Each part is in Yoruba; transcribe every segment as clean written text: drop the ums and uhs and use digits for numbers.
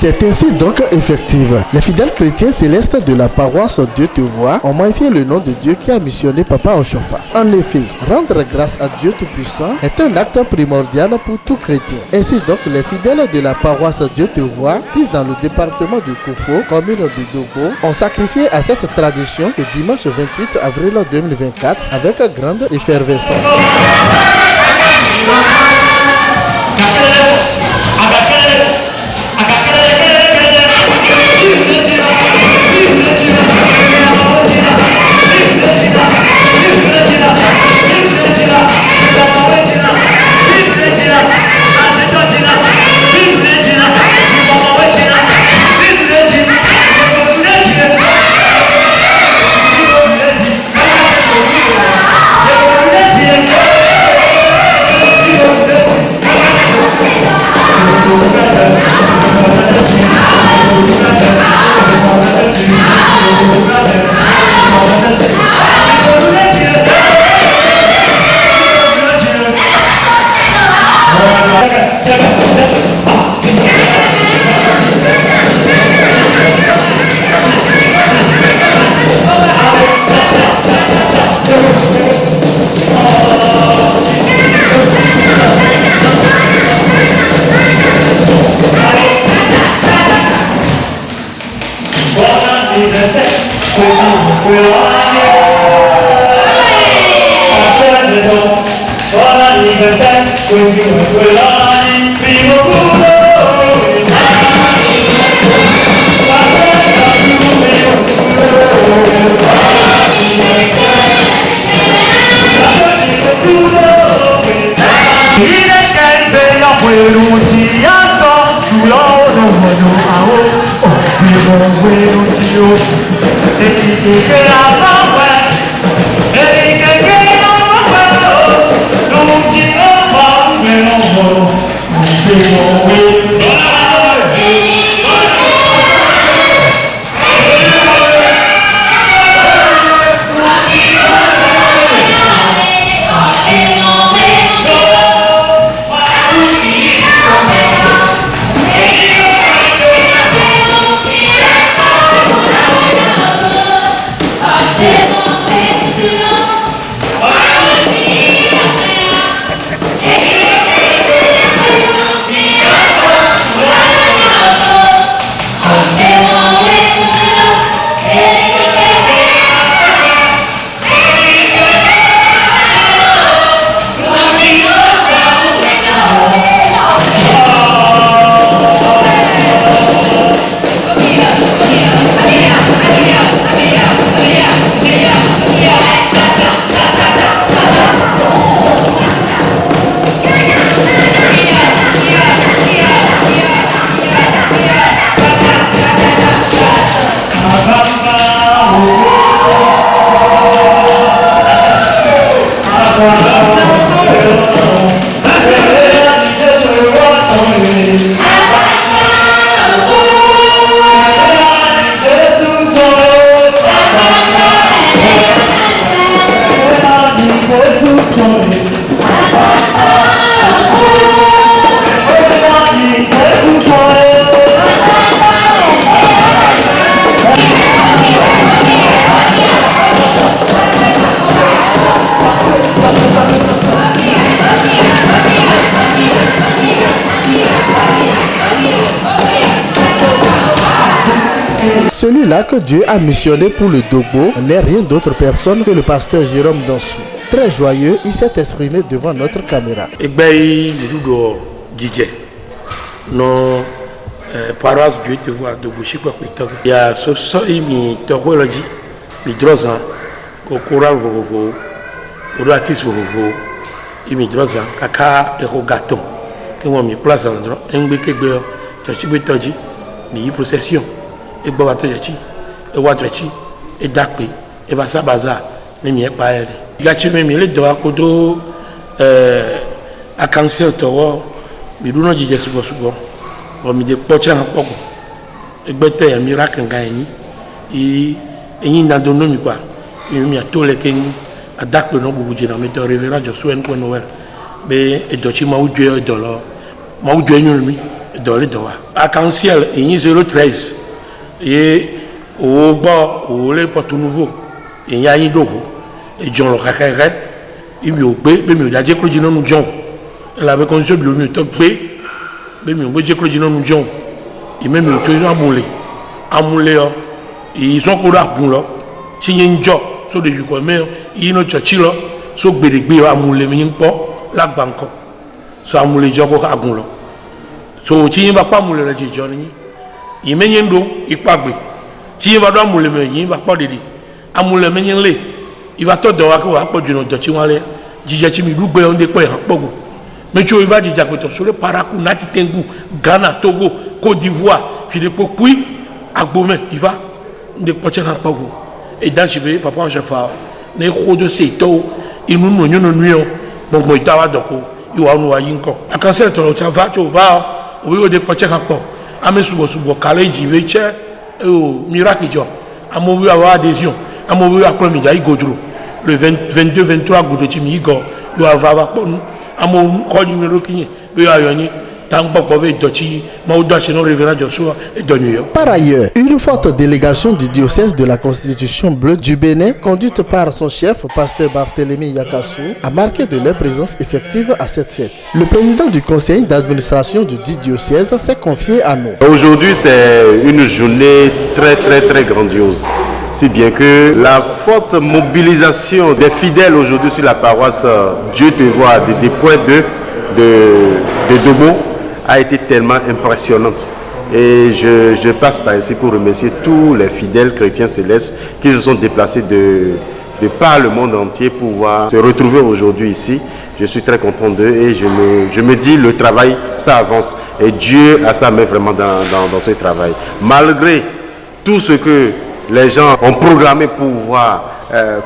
C'est ainsi donc effective. Les fidèles chrétiens célestes de la paroisse Dieu te voit ont magnifié le nom de Dieu qui a missionné Papa Oshofa. En effet, rendre grâce à Dieu Tout-Puissant est un acte primordial pour tout chrétien. Ainsi donc, les fidèles de la paroisse Dieu te voit, situés dans le département du Koufo, commune de Dobo, ont sacrifié à cette tradition le dimanche 28 avril 2024 avec grande effervescence. Celui-là que Dieu a missionné pour le Dobo n'est rien d'autre personne que le pasteur Jérôme Dansou. Très joyeux, il s'est exprimé devant notre caméra. Il y a ce soir, il et bobato yachi et watrachi et dakpe et vasa baza mais mi paere gachi me mi le do akodo a cancer to mi duno jije sugo o mi de pocha na poko e gbete ya miracle ngani e yin na do no mi kwa mi atole ken adakpe no bubuji na mi to révérend Joshua Nkwenoel be e dochi ma udwe do lo ma udwe nyuru mi dans les doigts. Arc-en-ciel, il y a 013. Et au bord, au lait pour tout nouveau, il y a un d'euro. Et John le racaille, il me dit, il a dit que nous John. Il avait conçu le mieux, il me dit que nous John. Il m'a dit que nous amoulé. Amoulé, ils sont coulés à Goula. Si il y a un job, sur des jours, mais il y a un tchachila, sur Bédégbé, amoulé, mais il n'y a pas la banque. So amoulé, job à Goula. So, si il ne va pas mouler la Johnny, il m'a dit il pas bé. Si il va pas mouler, il va pas dédier. Amoulé, mais il va tout devoir que du nom de Chimale, Djachimi, Loubé, on déploie un pogo. Mais tu vas dire que sur le Parakou, Nati Tengu, Ghana, Togo, Côte d'Ivoire, Philippe Pouy, Agbomé, il va déployer un pogo. Et dans ce pays, papa, je fais, les gros de ces taux, ils nous nuisent, donc moi, il t'a dit il va nous aller encore. À quand c'est ton tu vas, oui, déployer un pogo. À mes sous-bois, Calais, j'y vais, miracle, à mon vu avoir adhésion. À mon vieux après midi, il godro. Le 22-23 goudou timi igor. Il va avoir pour nous. À mon col numéro 15. Il va y avoir tant de dotti. Mon dossier non révérend Joshua et de New York. Par ailleurs, une forte délégation du diocèse de la Constitution bleue du Bénin, conduite par son chef, pasteur Barthélemy Yakassou, a marqué de leur présence effective à cette fête. Le président du conseil d'administration du dit diocèse s'est confié à nous. Aujourd'hui, c'est une journée très grandiose. Si bien que la forte mobilisation des fidèles aujourd'hui sur la paroisse Dieu te voit des points de Dobo a été tellement impressionnante. Et je passe par ici pour remercier tous les fidèles chrétiens célestes qui se sont déplacés de par le monde entier pour pouvoir se retrouver aujourd'hui ici. Je suis très content d'eux et je me dis le travail, ça avance. Et Dieu a sa main vraiment dans ce travail. Malgré tout ce que les gens ont programmé pour pouvoir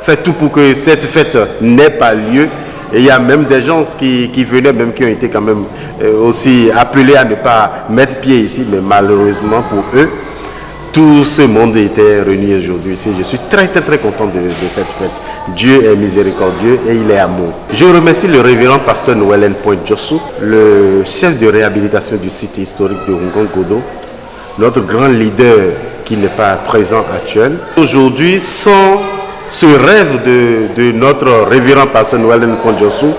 faire tout pour que cette fête n'ait pas lieu. Et il y a même des gens qui venaient, même qui ont été quand même aussi appelés à ne pas mettre pied ici. Mais malheureusement pour eux, tout ce monde était réuni aujourd'hui ici. Je suis très content de cette fête. Dieu est miséricordieux et il est amour. Je remercie le révérend pasteur Noël Pointe-Jossou, le chef de réhabilitation du site historique de Rongon-Godo, notre grand leader qui n'est pas présent actuel. Aujourd'hui, sans ce rêve de notre révérend pasteur Noël Pointe-Jossou,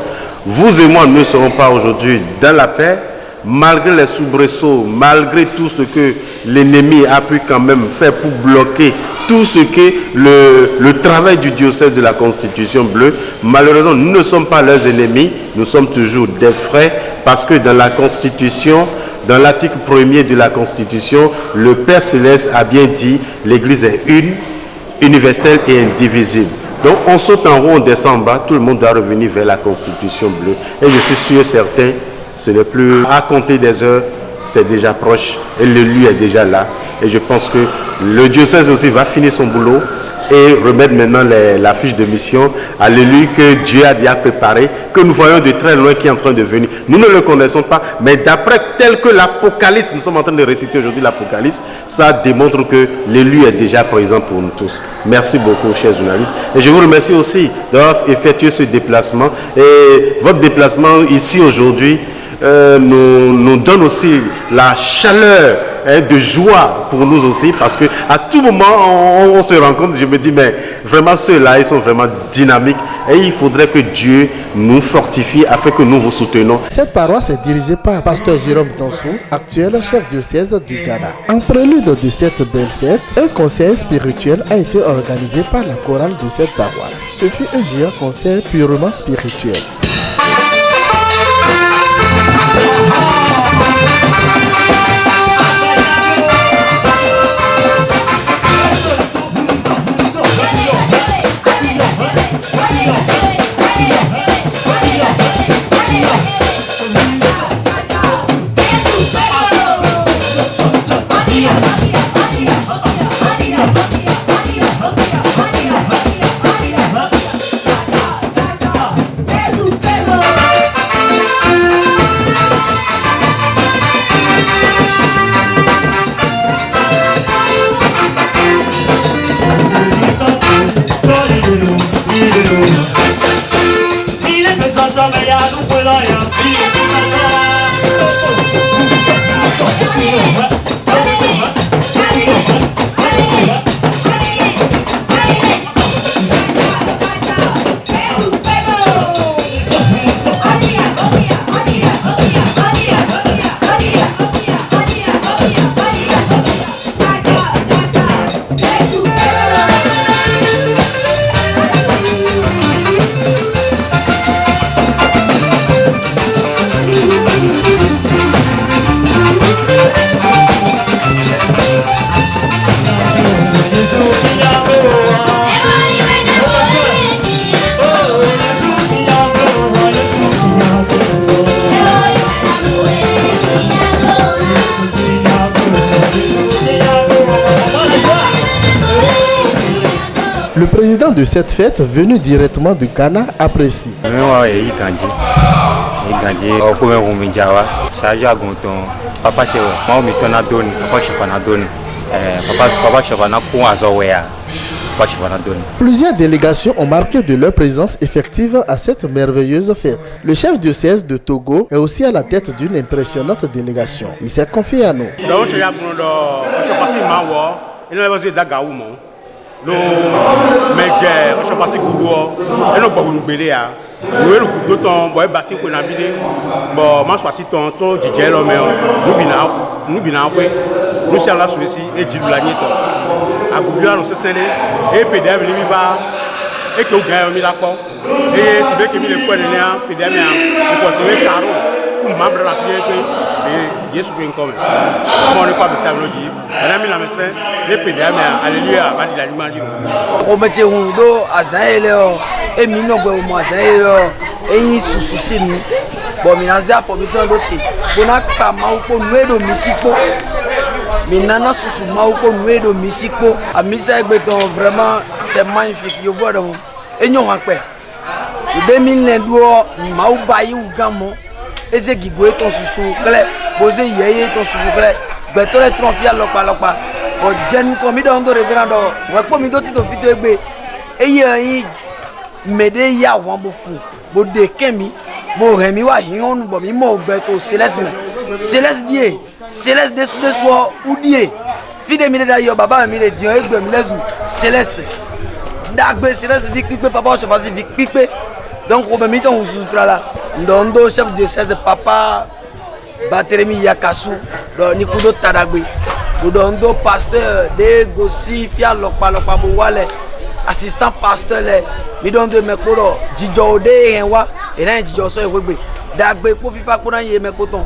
vous et moi ne serons pas aujourd'hui dans la paix, malgré les soubresauts, malgré tout ce que l'ennemi a pu quand même faire pour bloquer tout ce que le travail du diocèse de la Constitution bleue. Malheureusement, nous ne sommes pas leurs ennemis, nous sommes toujours des frères, parce que dans la Constitution, dans l'article 1er de la Constitution, le Père Céleste a bien dit l'Église est une, universelle et indivisible. Donc on saute en haut, on descend en bas, tout le monde doit revenir vers la Constitution bleue. Et je suis sûr, certain, ce n'est plus à compter des heures, c'est déjà proche et le lieu est déjà là. Et je pense que le diocèse aussi va finir son boulot et remettre maintenant la fiche de mission à l'élu que Dieu a déjà préparé, que nous voyons de très loin qui est en train de venir. Nous ne le connaissons pas, mais d'après tel que l'Apocalypse, nous sommes en train de réciter aujourd'hui l'Apocalypse, ça démontre que l'élu est déjà présent pour nous tous. Merci beaucoup, chers journalistes. Et je vous remercie aussi d'avoir effectué ce déplacement. Et votre déplacement ici aujourd'hui nous donne aussi la chaleur de joie pour nous aussi, parce que à tout moment on se rencontre. Je me dis mais vraiment ceux-là ils sont vraiment dynamiques et il faudrait que Dieu nous fortifie afin que nous vous soutenons. Cette paroisse est dirigée par pasteur Jérôme Donsou, actuel chef diocèse du Ghana. En prélude de cette belle fête, un conseil spirituel a été organisé par la chorale de cette paroisse. Ce fut un géant conseil purement spirituel. Le président de cette fête, venu directement du Ghana, apprécie. Plusieurs délégations ont marqué de leur présence effective à cette merveilleuse fête. Le chef diocèse de Togo est aussi à la tête d'une impressionnante délégation. Il s'est confié à nous. No meje o so fasi gudo e no gbo ngbele ya wo elu gudo ton bo e basi ko na bide bo ma so ton to jije lo me nu bina pe nu se ala so si e jilu la nito agubi anu sesele e pede mi ba e ke o gan mi la po e si be ke mi le ko ni a pede mi a ko so e karo ku ma bra la fi pe Yesu bin come mo ni kwa bisa loji ana mi la mese le pede mi hallelujah ba di la ni ma ji o mete hun do azaele o e mi no gbe mo azaele o eyin susu si mi bo mi na za for mi ton do te bona pa ma u po nuedo mi sipo mi nana susu ma u po nuedo mi sipo amisa egbe ton vraiment c'est magnifique yo bo don enyo han pe 2002 ma u ba yi u gamo eze gigo ton susu kle boze yeye ton susu kle betole tromfia lopa o jen ko mi don do reverendo wa po mi do ti to fito egbe eye yin mede ya won bo fu bo de kemi bo remi wa yin onu bo mi mo gbe to celeste die celeste de so udie fide mi da yo baba mi le di egbe mi lezu celeste dagbe celeste vi pipe papa o se fasi vi pipe donc o be mi ton usutra la ndondo chef de 16 papa Bateremi Yakasu do nikudo tadagbe ndondo pasteur de gosi fia lokpa bo wale assistant pasteur le mi dondo mekoro jijo de enwa ena jijo so ewegbe dagbe po fifa ko na ye mekoton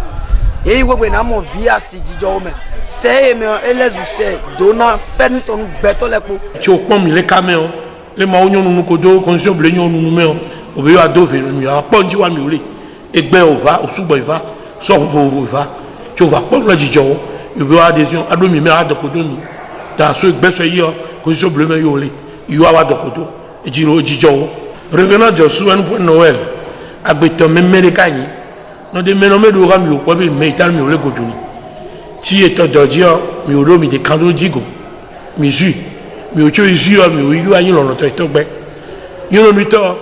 e wegbe na mo via si jijo me se me elezu se dona penton beto lepo ti o pon mi le cameo le ma onyo nu ko do condition ble nyon nu me o be yo adove mi a pon ji wa mi ole egbe ova osugbo iva so vo iva ti o va pon la jijo o be adhesion adomi me adokodomi ta so egbe so yi o condition ble me yo ole yo wa dokodo ejiro jijo o revenant Josu en pour Noël agbeton me merekayi no de meno me do ga mi o po be me ital mi ole goduni ti eto dojo mi o ro mi de kando jigo mi zu mi o cho izu o mi o yu ayin lona to etogbe yoro mi to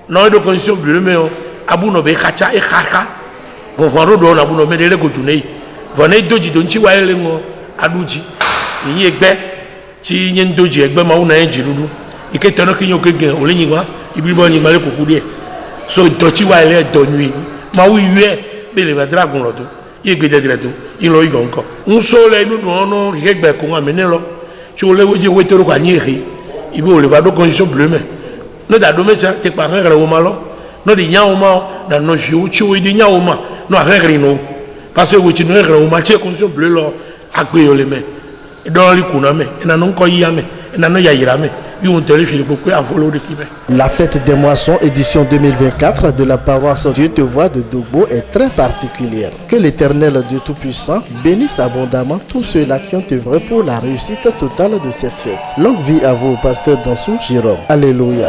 no do condition ble me o abu no be khacha e khakha vovaro do na abu no me de goduni vone doji do nchi wa ele ngo aduji yin egbe ti yin doji egbe ma una yin jirudu ike tono ki yon kege o le yin wa ibi bo yin male koku die so doji wa ele do nui ma wi yue be le dragon lo do ye gbe de dire to yin lo igo nko nso le inu do no egbe ko ma me ne lo ti o le weje we toro kwa ni ri ibi o le ba do condition bleu me no da do mecha te pa re wo ma lo no di nya o ma da no ji o chi o di nya o ma no re ri no parce que wo ti no re o ma che condition bleu lo agbe yo le me do ri kuna me na no ko yi ya me na no ya yira me. La fête des moissons édition 2024 de la paroisse Dieu te voit de Dogbo est très particulière. Que l'Éternel Dieu Tout-Puissant bénisse abondamment tous ceux-là qui ont œuvré pour la réussite totale de cette fête. Longue vie à vous, pasteur Dansou Jérôme. Alléluia.